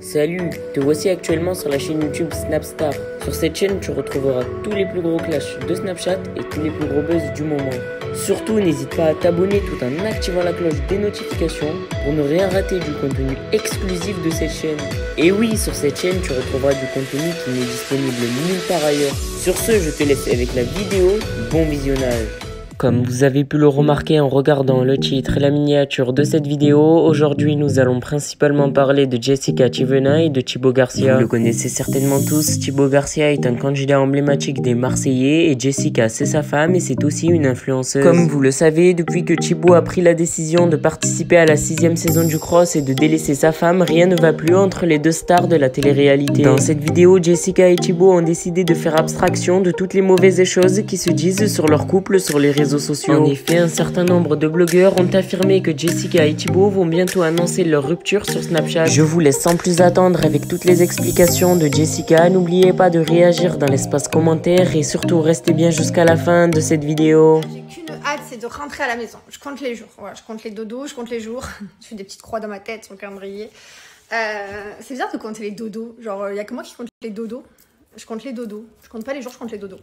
Salut, te voici actuellement sur la chaîne YouTube Snapstar. Sur cette chaîne, tu retrouveras tous les plus gros clashs de Snapchat et tous les plus gros buzz du moment. Surtout, n'hésite pas à t'abonner tout en activant la cloche des notifications pour ne rien rater du contenu exclusif de cette chaîne. Et oui, sur cette chaîne, tu retrouveras du contenu qui n'est disponible nulle part ailleurs. Sur ce, je te laisse avec la vidéo. Bon visionnage. Comme vous avez pu le remarquer en regardant le titre et la miniature de cette vidéo, aujourd'hui nous allons principalement parler de Jessica Tivena et de Thibaut Garcia. Vous le connaissez certainement tous, Thibaut Garcia est un candidat emblématique des Marseillais et Jessica c'est sa femme et c'est aussi une influenceuse. Comme vous le savez, depuis que Thibaut a pris la décision de participer à la 6e saison du Cross et de délaisser sa femme, rien ne va plus entre les deux stars de la télé-réalité. Dans cette vidéo, Jessica et Thibaut ont décidé de faire abstraction de toutes les mauvaises choses qui se disent sur leur couple sur les réseaux sociaux. En effet, un certain nombre de blogueurs ont affirmé que Jessica et Thibaut vont bientôt annoncer leur rupture sur Snapchat. Je vous laisse sans plus attendre avec toutes les explications de Jessica. N'oubliez pas de réagir dans l'espace commentaire et surtout restez bien jusqu'à la fin de cette vidéo. J'ai qu'une hâte, c'est de rentrer à la maison. Je compte les jours, voilà, je compte les dodos, je compte les jours. Je fais des petites croix dans ma tête sur le calendrier. C'est bizarre de compter les dodos. Genre, il n'y a que moi qui compte les dodos. Je compte les dodos. Je compte pas les jours, je compte les dodos.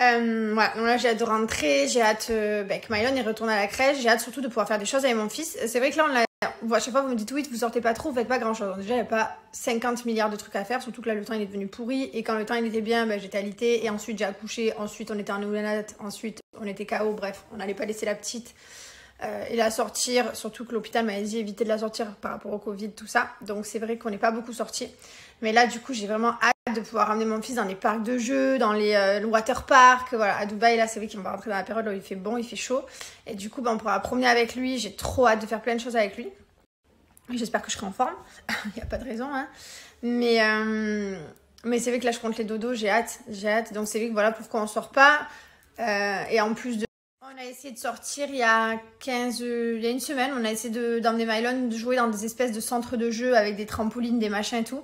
Voilà, donc là j'ai hâte de rentrer, j'ai hâte que Mylon y retourne à la crèche, j'ai hâte surtout de pouvoir faire des choses avec mon fils. C'est vrai que là à chaque fois vous me dites oui, vous sortez pas trop, vous faites pas grand chose. Déjà il n'y a pas 50 milliards de trucs à faire, surtout que là le temps il est devenu pourri et quand le temps il était bien, j'étais alitée et ensuite j'ai accouché, ensuite on était en néonate, ensuite on était KO, bref, on n'allait pas laisser la petite et la sortir, surtout que l'hôpital m'a dit éviter de la sortir par rapport au Covid, tout ça. Donc c'est vrai qu'on n'est pas beaucoup sorti. Mais là du coup j'ai vraiment hâte de pouvoir ramener mon fils dans les parcs de jeux, dans les water parks. Voilà, à Dubaï là c'est vrai qu'on va rentrer dans la période où il fait bon, il fait chaud. Et du coup on pourra promener avec lui, j'ai trop hâte de faire plein de choses avec lui. J'espère que je serai en forme, il n'y a pas de raison. Hein. Mais c'est vrai que là je compte les dodos, j'ai hâte. Donc c'est vrai que voilà pourquoi on sort pas. Et en plus de... On a essayé de sortir il y a une semaine, on a essayé d'emmener Mylon jouer dans des espèces de centres de jeux avec des trampolines, des machins et tout.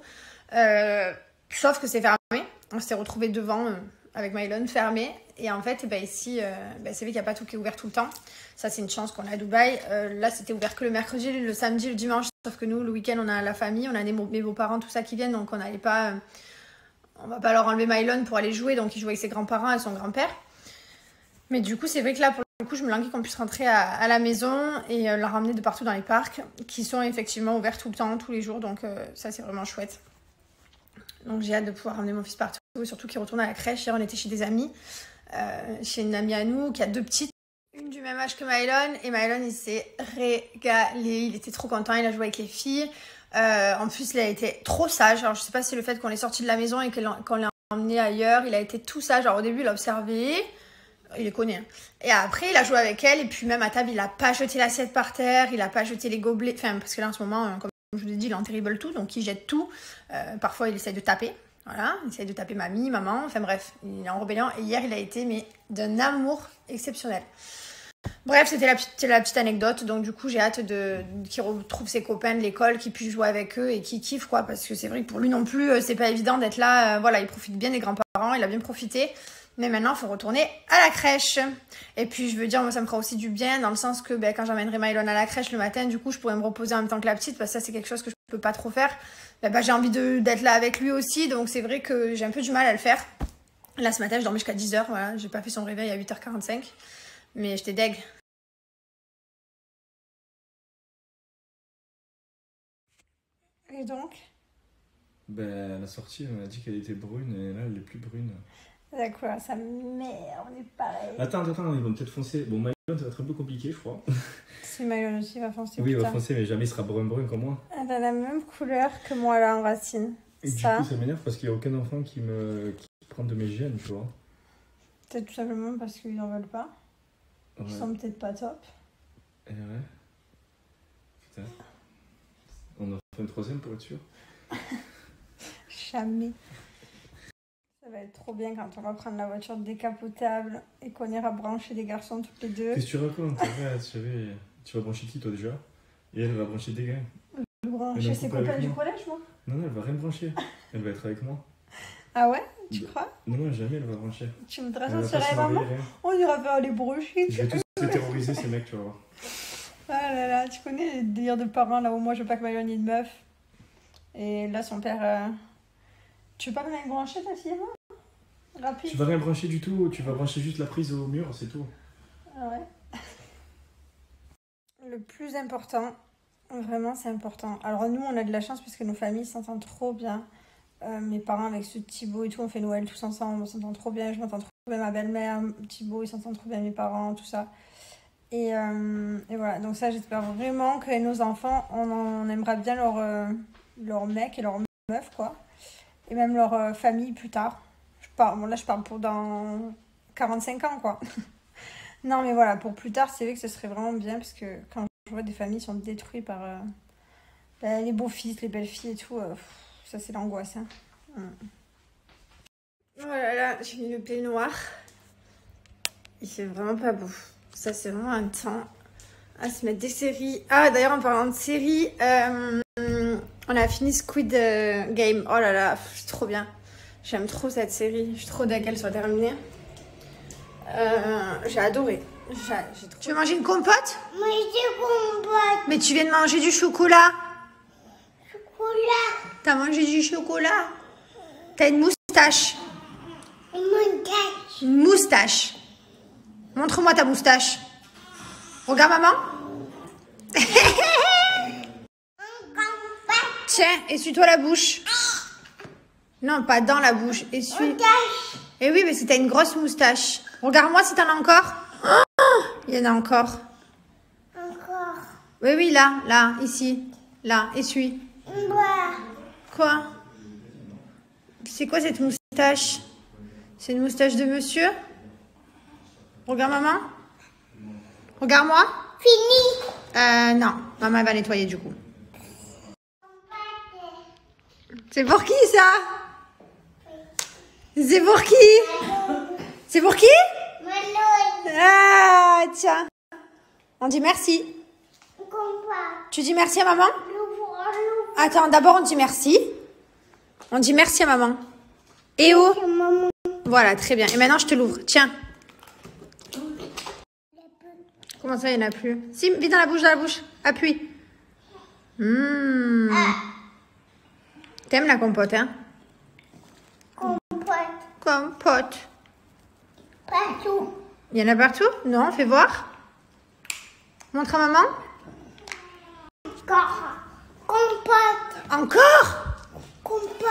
Sauf que c'est fermé. On s'est retrouvés devant avec Mylon fermé. Et en fait, ici, c'est vrai qu'il n'y a pas tout qui est ouvert tout le temps. Ça, c'est une chance qu'on a à Dubaï. Là, c'était ouvert que le mercredi, le samedi, le dimanche. Sauf que nous, le week-end, on a la famille, on a mes beaux-parents, tout ça qui viennent. Donc, on n'allait pas... on va pas leur enlever Mylon pour aller jouer. Donc, il joue avec ses grands-parents et son grand-père. Mais du coup, c'est vrai que là, pour le coup, je me languis qu'on puisse rentrer à la maison et la ramener de partout dans les parcs qui sont effectivement ouverts tout le temps, tous les jours. Donc, ça, c'est vraiment chouette. Donc, j'ai hâte de pouvoir ramener mon fils partout. Et surtout qu'il retourne à la crèche. Hier, on était chez des amis, chez une amie à nous qui a 2 petites. Une du même âge que Mylon. Et Mylon, il s'est régalé. Il était trop content. Il a joué avec les filles. En plus, il a été trop sage. Alors, je sais pas si c'est le fait qu'on est sorti de la maison et qu'on l'a emmené ailleurs. Il a été tout sage. Alors, au début, il a observé. Il les connaît. Hein. Et après, il a joué avec elle. Et puis, même à table, il n'a pas jeté l'assiette par terre. Il n'a pas jeté les gobelets. Enfin, parce que là, en ce moment, comme je vous l'ai dit, il est en terrible tout. Donc, il jette tout. Parfois, il essaie de taper. Voilà. Il essaie de taper mamie, maman. Enfin, bref. Il est en rébellion. Et hier, il a été, mais d'un amour exceptionnel. Bref, c'était la petite anecdote. Donc, du coup, j'ai hâte qu'il retrouve ses copains de l'école, qu'il puisse jouer avec eux et qu'il kiffe, quoi. Parce que c'est vrai que pour lui non plus, c'est pas évident d'être là. Voilà, il profite bien des grands-parents. Il a bien profité. Mais maintenant, il faut retourner à la crèche. Et puis, je veux dire, moi, ça me fera aussi du bien dans le sens que quand j'amènerai Mylon à la crèche le matin, du coup, je pourrais me reposer en même temps que la petite parce que ça, c'est quelque chose que je peux pas trop faire. J'ai envie d'être là avec lui aussi. Donc, c'est vrai que j'ai un peu du mal à le faire. Là, ce matin, je dormais jusqu'à 10h. Voilà, j'ai pas fait son réveil à 8h45. Mais j'étais deg. Et donc la sortie, elle m'a dit qu'elle était brune et là, elle est plus brune. D'accord, ça merde, on est pareil. Attends, ils vont peut-être foncer. Bon, Mylon, ça va être un peu compliqué, je crois. Si Mylon aussi va foncer. Oui, il va foncer, mais jamais il sera brun comme moi. Elle a la même couleur que moi là en racine. Et du coup, ça m'énerve parce qu'il n'y a aucun enfant qui prend de mes gènes, tu vois. Peut-être tout simplement parce qu'ils n'en veulent pas. Ouais. Ils sont peut-être pas top. Et ouais. Putain. On en fait une 3e pour être sûr. Jamais. Ça va être trop bien quand on va prendre la voiture décapotable et qu'on ira brancher des garçons toutes les deux. Qu'est-ce que tu racontes? Tu vas brancher qui toi déjà? Et elle va brancher des gars. Je vais brancher ses copains du collège, moi? Non, elle va rien brancher. Elle va être avec moi. Ah ouais? Tu crois? Non, jamais elle va brancher. Tu voudrais sortir avec maman? On ira faire les brochettes. Je vais tous les terroriser ces mecs, tu vas voir. Ah là là, tu connais les délires de parents là où moi je veux pas que Mylon ait une meuf. Et là, son père... Tu veux pas même brancher ta fille avant? Rapide. Tu vas rien brancher du tout, tu vas brancher juste la prise au mur, c'est tout. Ah ouais. Le plus important, vraiment c'est important. Alors nous on a de la chance parce que nos familles s'entendent trop bien. Mes parents avec ce Thibaut et tout, on fait Noël tous ensemble, on s'entend trop bien, je m'entends trop bien, ma belle-mère, Thibaut, ils s'entendent trop bien, mes parents, tout ça. Et voilà, donc ça j'espère vraiment que nos enfants, on aimera bien leur mec et leur meuf quoi. Et même leur famille plus tard. Bon là je parle pour dans 45 ans quoi. Non mais voilà, pour plus tard c'est vrai que ce serait vraiment bien parce que quand je vois des familles sont détruites par les beaux-fils, les belles-filles et tout, ça c'est l'angoisse. Hein. Oh là là, j'ai mis le peignoir. Il fait vraiment pas beau. Ça c'est vraiment un temps à se mettre des séries. Ah d'ailleurs en parlant de séries, on a fini Squid Game. Oh là là, c'est trop bien. J'aime trop cette série. Je suis trop dès qu'elle soit terminée. J'ai adoré. Tu veux manger une compote? Manger une compote. Mais tu viens de manger du chocolat. Chocolat. T'as mangé du chocolat. T'as une moustache. Une moustache. Montre-moi ta moustache. Regarde maman. Tiens, essuie-toi la bouche. Non, pas dans la bouche. Essuie. Eh oui, mais c'est t'as une grosse moustache. Regarde-moi si t'en as encore. Oh, il y en a encore. Encore. Oui, oui, là, là, ici. Là, essuie. Quoi? C'est quoi cette moustache? C'est une moustache de monsieur? Regarde maman. Regarde-moi. Fini. Non. Maman va nettoyer du coup. C'est pour qui ça? C'est pour qui? C'est pour qui? Ah, tiens. On dit merci. Tu dis merci à maman? Attends, d'abord on dit merci. On dit merci à maman. Et où? Voilà, très bien. Et maintenant je te l'ouvre. Tiens. Comment ça, il n'y en a plus? Si, vite dans la bouche, Appuie. T'aimes la compote, hein? Compote. Partout. Il y en a partout? Non, fais voir. Montre à maman. Encore. Compote. Encore? Compote.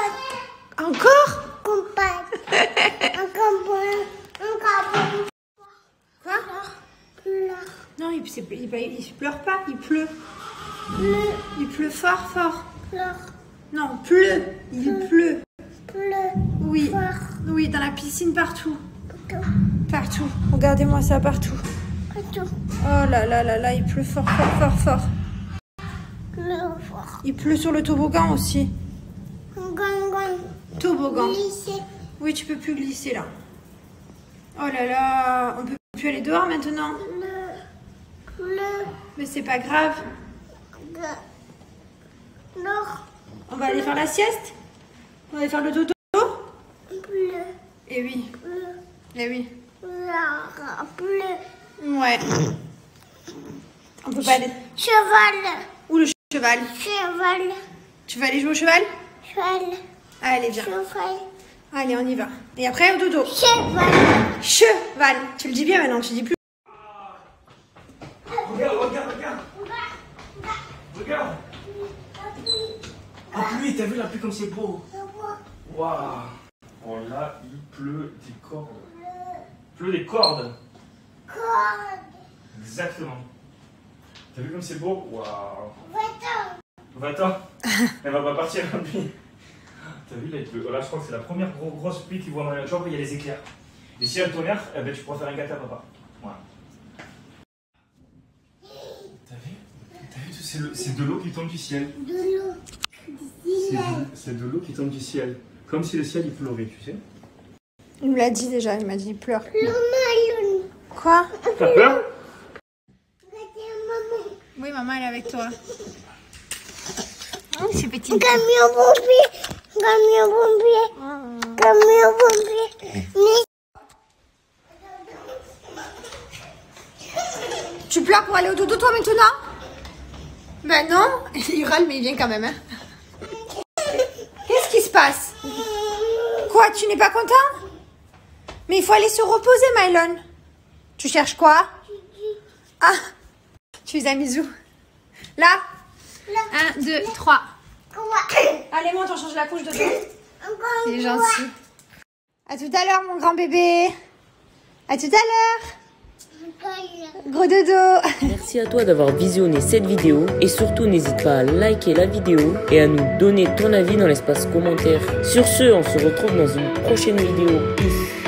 Encore? Compote. Encore. Quoi? Pleure. Non, il pleure pas, il pleut. Il pleut fort, fort. Pleure. Non, pleut. Il pleut. Pleure. Oui. Oui, dans la piscine, partout. Partout. Regardez-moi ça, partout. Partout. Oh là là là là, il pleut fort, fort, fort, fort. Pleure fort. Il pleut sur le toboggan aussi. Toboggan. Glisser. Oui, tu peux plus glisser là. Oh là là, on peut plus aller dehors maintenant. Pleure. Mais c'est pas grave. Pleure. On va aller faire la sieste. On va aller faire le dodo. Pleure. Eh oui. Eh oui. Pleure. Ouais. On peut pas aller. Cheval. Où le cheval? Cheval. Tu vas aller jouer au cheval? Cheval. Allez, viens. Cheval. Allez, on y va. Et après, au dodo. Cheval. Cheval. Tu le dis bien maintenant, tu dis plus. Regarde. La pluie, t'as vu la pluie comme c'est beau? Waouh. Oh là, il pleut des cordes. Il pleut des cordes. Exactement. T'as vu comme c'est beau? Waouh. Va-t'en. Elle va pas partir la pluie. T'as vu là, il pleut. Là, je crois que c'est la première grosse pluie que tu vois dans la chambre, il y a les éclairs. Et si elle tonnerre, eh ben, tu pourras faire un gâteau à papa. Voilà. T'as vu? C'est de l'eau qui tombe du ciel. De l'eau. C'est de l'eau qui tombe du ciel. Comme si le ciel il pleurait, tu sais. Il me l'a dit déjà, il m'a dit il pleure. Maman. Quoi? T'as peur? Oui, maman, elle est avec toi. Oh, c'est petit. Camion pompier. Camion pompier. Camion pompier. Tu pleures pour aller au dodo, toi, maintenant? Ben non. Il râle, mais il vient quand même, hein. passe? Quoi, tu n'es pas content? Mais il faut aller se reposer, Mylon. Tu cherches quoi? Ah, tu les as mis où? Là? 1, 2, 3. Allez, monte, on change la couche de dos. Il est gentil. À tout à l'heure, mon grand bébé. À tout à l'heure. Gros dodo. Merci à toi d'avoir visionné cette vidéo et surtout n'hésite pas à liker la vidéo et à nous donner ton avis dans l'espace commentaire. Sur ce, on se retrouve dans une prochaine vidéo. Peace.